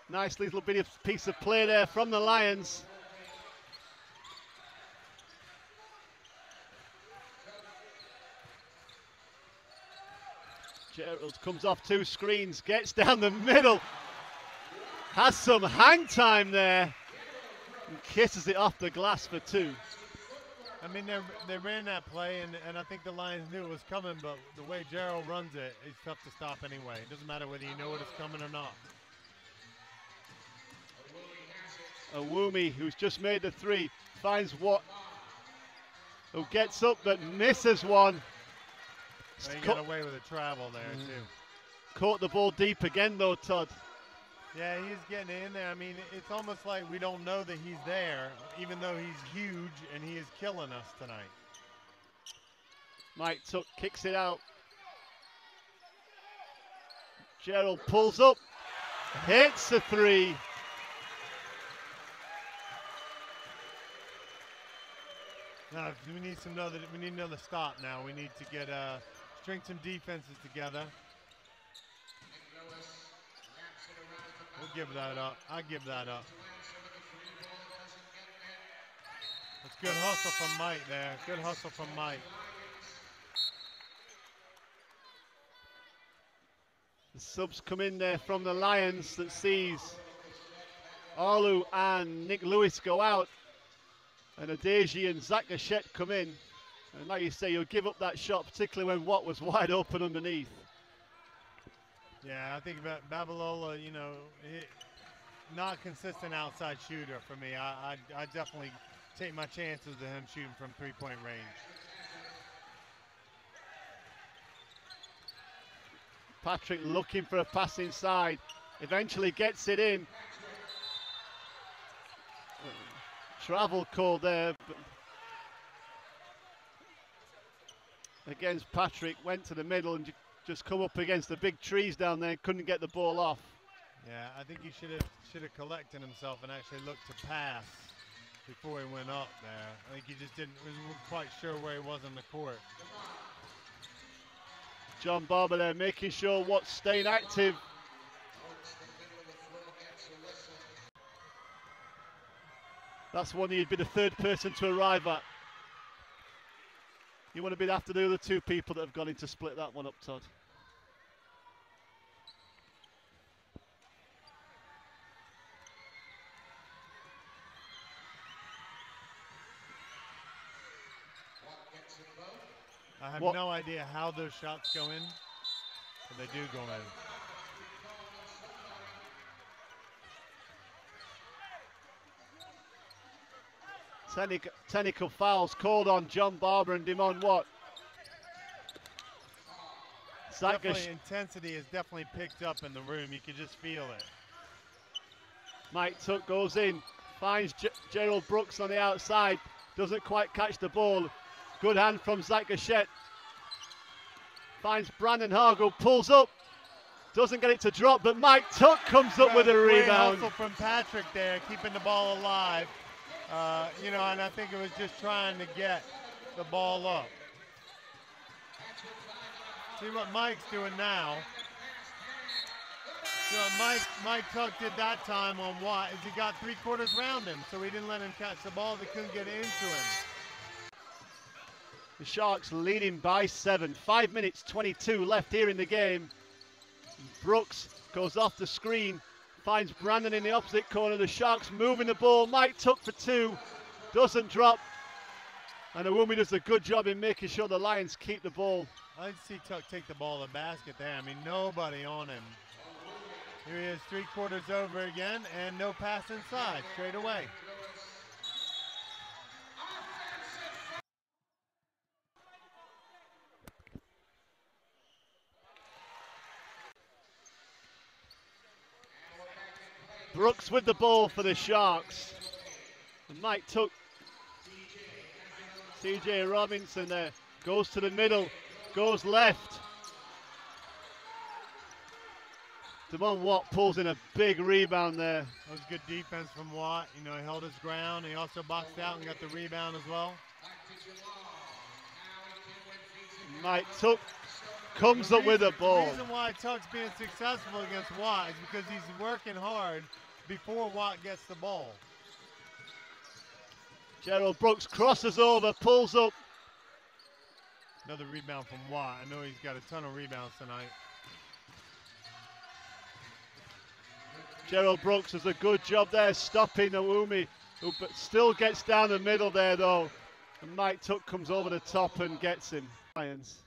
Nice little bit of piece of play there from the Lions. Gerald comes off 2 screens, gets down the middle, has some hang time there. And kisses it off the glass for 2. I mean, they ran that play, and I think the Lions knew it was coming, but the way Gerald runs it, it's tough to stop anyway. It doesn't matter whether you know it is coming or not. Awumi, who's just made the 3, finds Watt, who gets up but misses one. Well, he got away with a travel there, too. Caught the ball deep again, though, Todd. Yeah, he's getting in there. I mean, it's almost like we don't know that he's there, even though he's huge and he is killing us tonight. Mike Tuck kicks it out. Gerald pulls up, hits a 3. No, we need another stop now. We need to get string some defenses together. We'll give that up. I give that up. That's good hustle from Mike there. Good hustle from Mike. The subs come in there from the Lions that sees Arlu and Nick Lewis go out, and Adeji and Zach Gachette come in. And like you say, you'll give up that shot, particularly when Watt was wide open underneath. Yeah, I think about Babalola, you know, not consistent outside shooter for me. I definitely take my chances with him shooting from three-point range. Patrick looking for a pass inside, eventually gets it in. Travel call there, but against Patrick, went to the middle and just come up against the big trees down there, couldn't get the ball off. Yeah, I think he should have collected himself and actually looked to pass before he went up there. I think he just wasn't quite sure where he was on the court. John Barber there making sure Watt's staying active. That's one you'd be the third person to arrive at. You want to be after the other two people that have gone in to split that one up, Todd. I have no idea how those shots go in, but they do go in. Technical fouls called on John Barber and Damon Watt. Intensity is definitely picked up in the room. You can just feel it. Mike Tuck goes in, finds Gerald Brooks on the outside, doesn't quite catch the ball. Good hand from Zach Gachette. Finds Brandon Hargle, pulls up, doesn't get it to drop, but Mike Tuck comes up with a rebound. Hustle from Patrick there, keeping the ball alive. You know, and I think it was just trying to get the ball up. See what Mike's doing now. So Mike Tuck did that time on Watt is he got three-quarters round him, so he didn't let him catch the ball. They couldn't get into him. The Sharks leading by 7. 5 minutes 22 left here in the game. Brooks goes off the screen, finds Brandon in the opposite corner. The Sharks moving the ball. Mike Tuck for 2, doesn't drop. And Awumi does a good job in making sure the Lions keep the ball. I didn't see Tuck take the ball to the basket there. I mean, nobody on him. Here he is, three-quarters over again, and no pass inside, straight away. Brooks with the ball for the Sharks. And Mike Tuck, TJ Robinson there, goes to the middle, goes left. Damon Watt pulls in a big rebound there. That was good defense from Watt. You know, he held his ground. He also boxed out and got the rebound as well. Mike Tuck comes up with the ball. The reason why Tuck's being successful against Watt is because he's working hard before Watt gets the ball. Gerald Brooks crosses over, pulls up. Another rebound from Watt. I know he's got a ton of rebounds tonight. Gerald Brooks does a good job there stopping Awumi, who but still gets down the middle there though. And Mike Tuck comes over the top and gets him. Lions.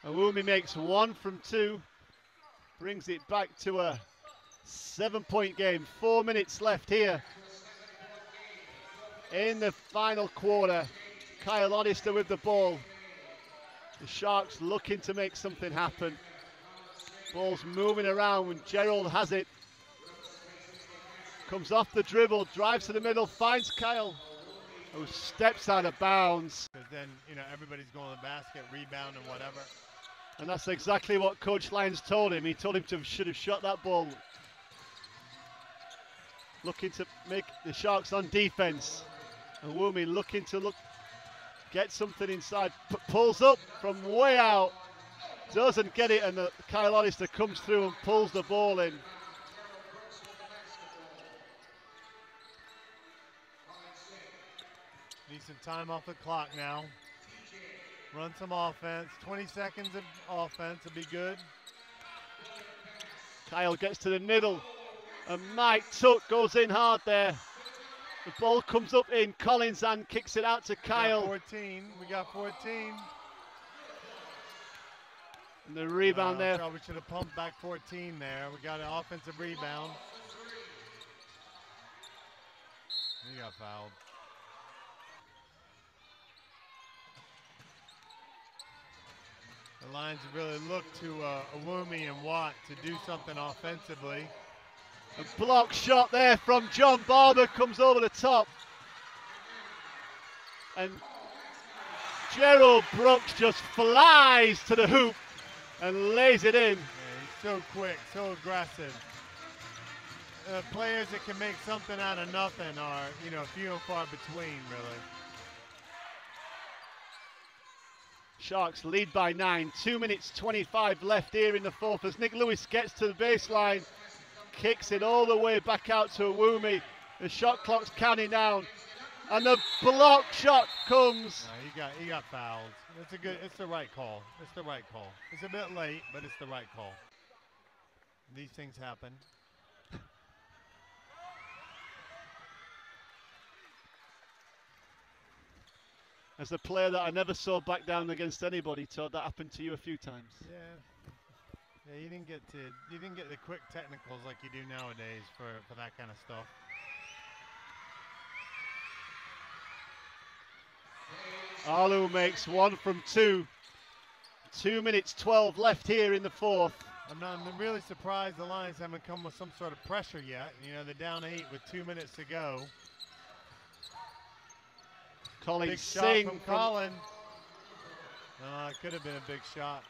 Awumi makes 1 from 2, brings it back to a 7-point game. 4 minutes left here in the final quarter. Kyle Oddister with the ball. The Sharks looking to make something happen. Ball's moving around when Gerald has it. Comes off the dribble, drives to the middle, finds Kyle, who steps out of bounds. Because then, you know, everybody's going to the basket, rebound and whatever. And that's exactly what Coach Lyons told him. He told him should have shot that ball. Looking to make the Sharks on defense. And Wumi looking to get something inside. Pulls up from way out. Doesn't get it, and Kyle Hollister comes through and pulls the ball in. Need some time off the clock now. Run some offense. 20 seconds of offense would be good. Kyle gets to the middle, and Mike Tuck goes in hard there. The ball comes up in Collins and kicks it out to Kyle. We got 14. And the rebound there. We should have pumped back 14 there. We got an offensive rebound. He got fouled. The Lions really look to Awumi and Watt to do something offensively. A block shot there from John Barber comes over the top. And Gerald Brooks just flies to the hoop and lays it in. Yeah, he's so quick, so aggressive. Players that can make something out of nothing are, you know, few and far between, really. Sharks lead by 9. 2 minutes 25 left here in the fourth as Nick Lewis gets to the baseline, kicks it all the way back out to Awumi. The shot clock's counting down, and the block shot comes. He got fouled. It's the right call. It's the right call. It's a bit late, but it's the right call. These things happen. As a player that I never saw back down against anybody, Todd, that happened to you a few times. Yeah, you didn't get the quick technicals like you do nowadays for that kind of stuff. Alu makes 1 from 2. 2 minutes 12 left here in the fourth. I'm really surprised the Lions haven't come with some sort of pressure yet. You know, they're down 8 with 2 minutes to go. Colin big Singh shot from Colin. It could have been a big shot.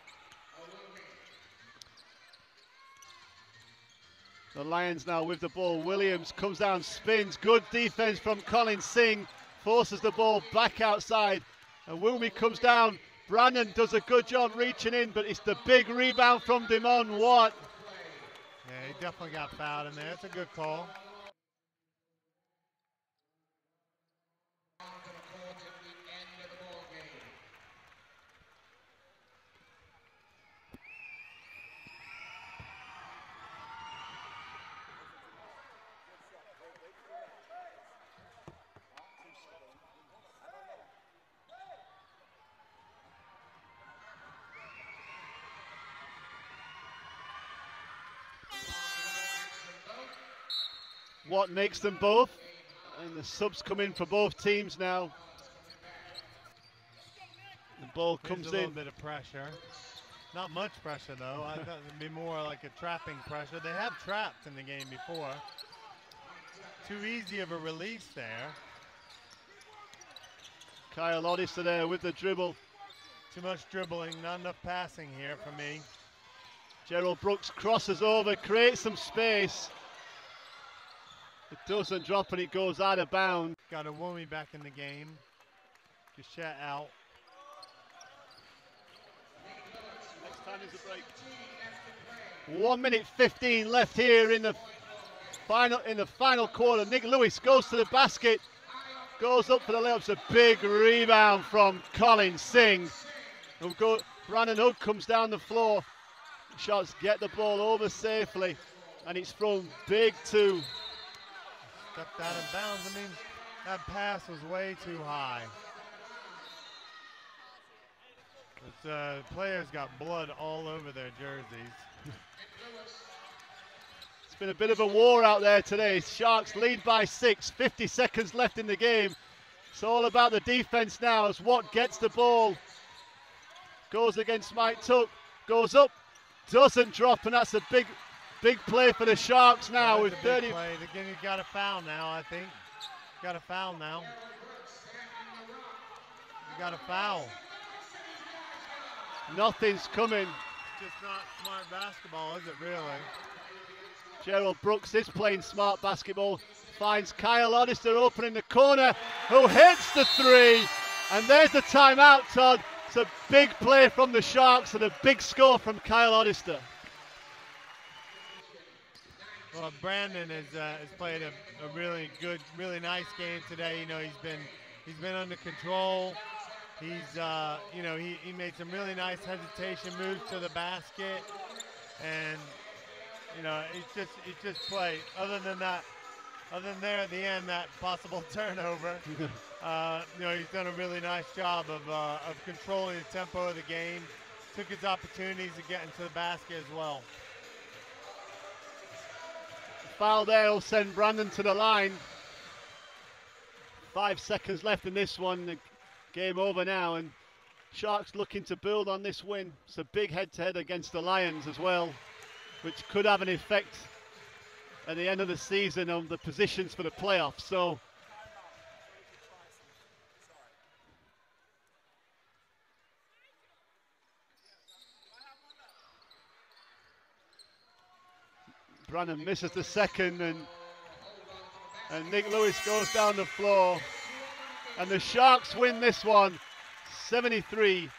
The Lions now with the ball. Williams comes down, spins. Good defense from Colin Singh. Forces the ball back outside. And Wumi comes down. Brandon does a good job reaching in, but it's the big rebound from Damon Watt. Yeah, he definitely got fouled in there. That's a good call. Watt makes them both, and the subs come in for both teams now. The ball comes There's a in. little bit of pressure. Not much pressure though. I thought it'd be more like a trapping pressure. They have trapped in the game before. Too easy of a release there. Kyle Oddister there with the dribble. Too much dribbling, not enough passing here for me. Gerald Brooks crosses over, creates some space. It doesn't drop and it goes out of bounds. Got Awumi back in the game. Gachet out. Next time is a break. 1 minute 15 left here in the final quarter. Nick Lewis goes to the basket, goes up for the layup. It's a big rebound from Colin Singh. Brandon Hood comes down the floor. Shots get the ball over safely, and it's from Big 2. Stepped out of bounds. I mean, that pass was way too high. Players got blood all over their jerseys. It's been a bit of a war out there today. Sharks lead by 6, 50 seconds left in the game. It's all about the defense now as Watt gets the ball. goes against Mike Tuck, goes up, doesn't drop, and that's a big play for the Sharks now with 30. Play. Again, you got a foul now, I think. Got a foul now. You got a foul. Nothing's coming. It's just not smart basketball, is it really? Gerald Brooks is playing smart basketball. Finds Kyle Oddister open in the corner, who hits the three. And there's the timeout, Todd. It's a big play from the Sharks and a big score from Kyle Oddister. Well, Brandon has played a really good, really nice game today. You know, he's been under control. He's he made some really nice hesitation moves to the basket, and you know, it's just play. Other than there at the end, that possible turnover, you know, he's done a really nice job of controlling the tempo of the game. Took his opportunities to get into the basket as well. Foul there will send Brandon to the line. 5 seconds left in this one. The game over now, and Sharks looking to build on this win. It's a big head-to-head against the Lions as well, which could have an effect at the end of the season on the positions for the playoffs. So Brandon misses the second, and Nick Lewis goes down the floor, and the Sharks win this one 73-63.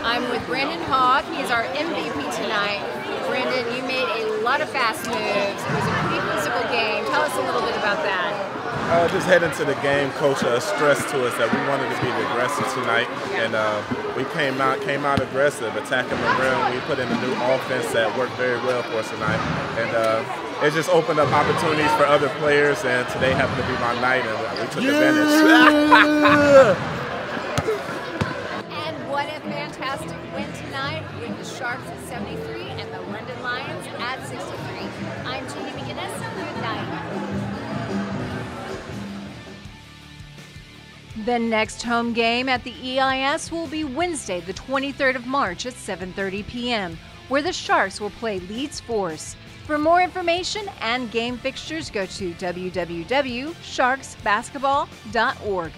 I'm with Brandon Hogg. He's our MVP tonight. Brandon, you made a lot of fast moves. It was a pretty physical game. Tell us a little bit about that. Just heading to the game, Coach stressed to us that we wanted to be aggressive tonight, and we came out aggressive, attacking the rim. We put in a new offense that worked very well for us tonight, and it just opened up opportunities for other players. And today happened to be my night, and we took advantage. What a fantastic win tonight with the Sharks at 73 and the London Lions at 63. I'm Jeannie McGinnis. Good night. The next home game at the EIS will be Wednesday, the 23rd of March at 7:30 p.m., where the Sharks will play Leeds Force. For more information and game fixtures, go to www.sharksbasketball.org.